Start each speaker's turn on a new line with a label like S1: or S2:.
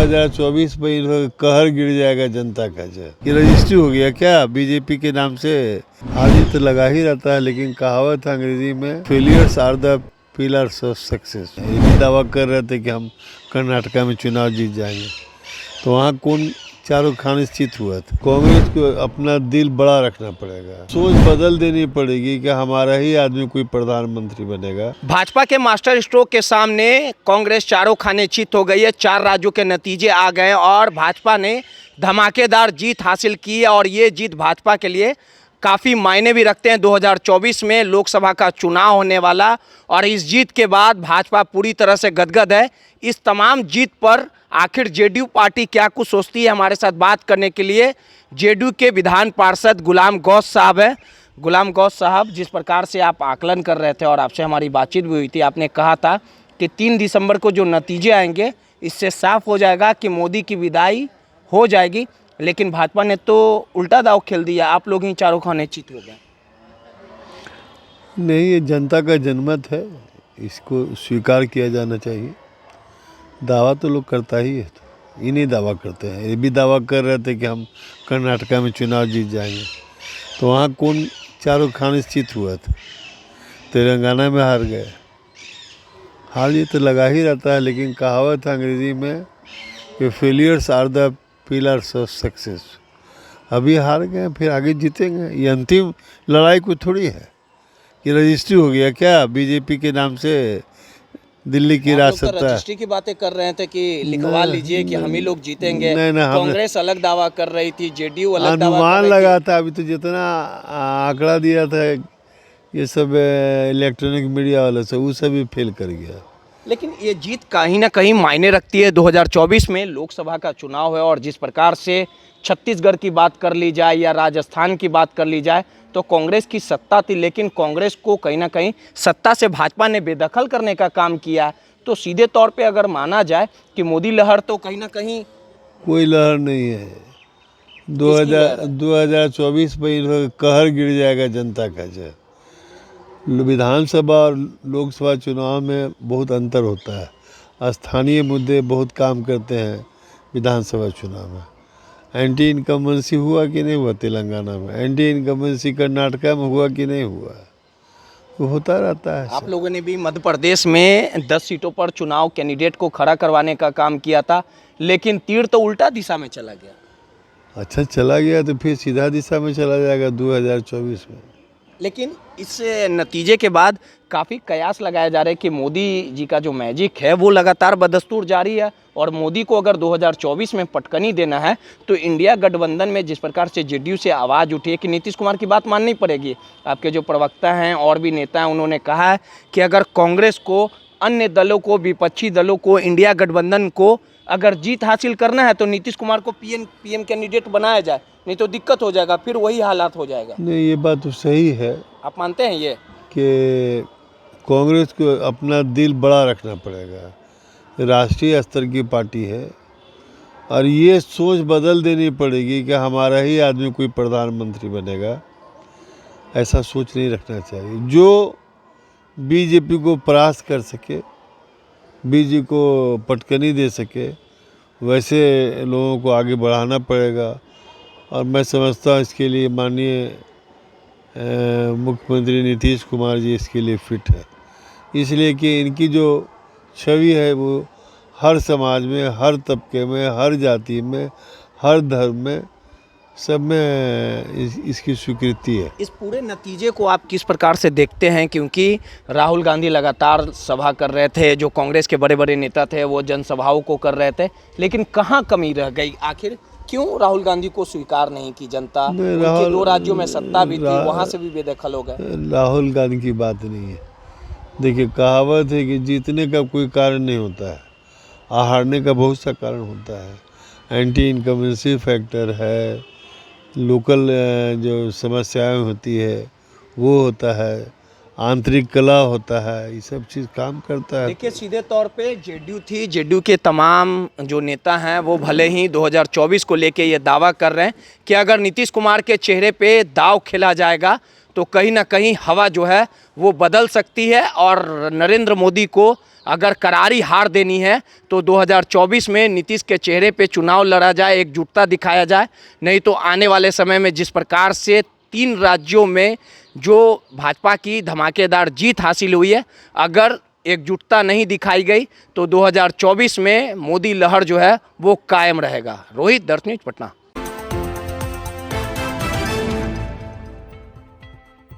S1: 2024 में इन कहर गिर जाएगा जनता का। जो ये रजिस्ट्री हो गया क्या बीजेपी के नाम से? हाजी तो लगा ही रहता है, लेकिन कहावत है अंग्रेजी में, failures are the pillars of success. ये भी दावा कर रहे थे कि हम कर्नाटका में चुनाव जीत जाएंगे, तो वहाँ कौन चारों खान स्थित हुआ था। कांग्रेस को अपना दिल बड़ा रखना पड़ेगा, सोच बदल देनी पड़ेगी कि हमारा ही आदमी कोई प्रधानमंत्री बनेगा।
S2: भाजपा के मास्टर स्ट्रोक के सामने कांग्रेस चारों खाने चित हो गई है। 4 राज्यों के नतीजे आ गए और भाजपा ने धमाकेदार जीत हासिल की है और ये जीत भाजपा के लिए काफ़ी मायने भी रखते हैं। 2024 में लोकसभा का चुनाव होने वाला और इस जीत के बाद भाजपा पूरी तरह से गदगद है। इस तमाम जीत पर आखिर जेडीयू पार्टी क्या कुछ सोचती है, हमारे साथ बात करने के लिए जेडीयू के विधान पार्षद गुलाम गौस साहब है। गुलाम गौस साहब, जिस प्रकार से आप आकलन कर रहे थे और आपसे हमारी बातचीत भी हुई थी, आपने कहा था कि 3 दिसंबर को जो नतीजे आएंगे इससे साफ हो जाएगा कि मोदी की विदाई हो जाएगी, लेकिन भाजपा ने तो उल्टा दाव खेल दिया, आप लोग ही चारों खाने चित हो गए।
S1: नहीं, ये जनता का जनमत है, इसको स्वीकार किया जाना चाहिए। दावा तो लोग करता ही है, ये नहीं दावा करते हैं। ये भी दावा कर रहे थे कि हम कर्नाटका में चुनाव जीत जाएंगे, तो वहाँ कौन चारों खान स्थित हुआ था। तेलंगाना में हार गए। हार ये तो लगा ही रहता है, लेकिन कहावत है अंग्रेजी में कि failures are the pillars of success. अभी हार गए, फिर आगे जीतेंगे। ये अंतिम लड़ाई कोई थोड़ी है। ये रजिस्ट्री हो गया क्या बीजेपी के नाम से? दिल्ली की राज सत्ता
S2: रजिस्ट्री की बातें कर रहे थे कि लिखवा लीजिए कि हम ही लोग जीतेंगे।
S1: नहीं,
S2: कांग्रेस अलग दावा कर रही थी, जेडीयू अलग दावा कर
S1: अनुमान
S2: रही
S1: लगा था। अभी तो जितना आंकड़ा दिया था ये सब इलेक्ट्रॉनिक मीडिया वालों से, वो सब भी फेल कर गया।
S2: लेकिन ये जीत कहीं ना कहीं मायने रखती है। 2024 में लोकसभा का चुनाव है और जिस प्रकार से छत्तीसगढ़ की बात कर ली जाए या राजस्थान की बात कर ली जाए तो कांग्रेस की सत्ता थी, लेकिन कांग्रेस को कहीं ना कहीं सत्ता से भाजपा ने बेदखल करने का काम किया है। तो सीधे तौर पे अगर माना जाए कि मोदी लहर तो कहीं ना कहीं
S1: कोई लहर नहीं है। 2024 में इन कहर गिर जाएगा जनता का। जो विधानसभा और लोकसभा चुनाव में बहुत अंतर होता है। स्थानीय मुद्दे बहुत काम करते हैं विधानसभा चुनाव में। एंटी इनकम्बेंसी हुआ कि नहीं हुआ तेलंगाना में? एंटी इनकम्बेंसी कर्नाटका में हुआ कि नहीं हुआ? वो होता रहता है।
S2: आप लोगों ने भी मध्य प्रदेश में 10 सीटों पर चुनाव कैंडिडेट को खड़ा करवाने का काम किया था, लेकिन तीर तो उल्टा दिशा में चला गया।
S1: अच्छा चला गया तो फिर सीधा दिशा में चला जाएगा 2024 में।
S2: लेकिन इस नतीजे के बाद काफ़ी कयास लगाए जा रहे हैं कि मोदी जी का जो मैजिक है वो लगातार बदस्तूर जारी है और मोदी को अगर 2024 में पटकनी देना है तो इंडिया गठबंधन में जिस प्रकार से जेडीयू से आवाज़ उठी है कि नीतीश कुमार की बात माननी पड़ेगी। आपके जो प्रवक्ता हैं और भी नेता हैं, उन्होंने कहा है कि अगर कांग्रेस को, अन्य दलों को, विपक्षी दलों को, इंडिया गठबंधन को अगर जीत हासिल करना है तो नीतीश कुमार को पीएम कैंडिडेट बनाया जाए, नहीं तो दिक्कत हो जाएगा, फिर वही हालात हो जाएगा।
S1: नहीं, ये बात तो सही है।
S2: आप मानते हैं ये
S1: कि कांग्रेस को अपना दिल बड़ा रखना पड़ेगा। राष्ट्रीय स्तर की पार्टी है और ये सोच बदल देनी पड़ेगी कि हमारा ही आदमी कोई प्रधानमंत्री बनेगा। ऐसा सोच नहीं रखना चाहिए। जो बीजेपी को परास्त कर सके, बीजेपी को पटकनी दे सके, वैसे लोगों को आगे बढ़ाना पड़ेगा। और मैं समझता हूँ इसके लिए माननीय मुख्यमंत्री नीतीश कुमार जी इसके लिए फिट है, इसलिए कि इनकी जो छवि है वो हर समाज में, हर तबके में, हर जाति में, हर धर्म में, सब में इसकी स्वीकृति है।
S2: इस पूरे नतीजे को आप किस प्रकार से देखते हैं? क्योंकि राहुल गांधी लगातार सभा कर रहे थे, जो कांग्रेस के बड़े बड़े नेता थे वो जनसभाओं को कर रहे थे, लेकिन कहाँ कमी रह गई? आखिर क्यों राहुल गांधी को स्वीकार नहीं की जनता? उनके 2 राज्यों में सत्ता भी थी, वहाँ से भी बेदखल हो गए।
S1: राहुल गांधी की बात नहीं है। देखिए, कहावत है कि जीतने का कोई कारण नहीं होता है, हारने का बहुत सा कारण होता है। एंटी इनकम्बेंसी फैक्टर है, लोकल जो समस्याएं होती है वो होता है, आंतरिक कला होता है, ये सब चीज़ काम करता है।
S2: देखिए, सीधे तौर पे जेडीयू थी, जेडीयू के तमाम जो नेता हैं वो भले ही 2024 को लेके ये दावा कर रहे हैं कि अगर नीतीश कुमार के चेहरे पे दाव खेला जाएगा तो कहीं ना कहीं हवा जो है वो बदल सकती है। और नरेंद्र मोदी को अगर करारी हार देनी है तो 2024 में नीतीश के चेहरे पे चुनाव लड़ा जाए, एकजुटता दिखाया जाए। नहीं तो आने वाले समय में जिस प्रकार से 3 राज्यों में जो भाजपा की धमाकेदार जीत हासिल हुई है, अगर एकजुटता नहीं दिखाई गई तो 2024 में मोदी लहर जो है वो कायम रहेगा। रोहित, दर्श न्यूज़, पटना।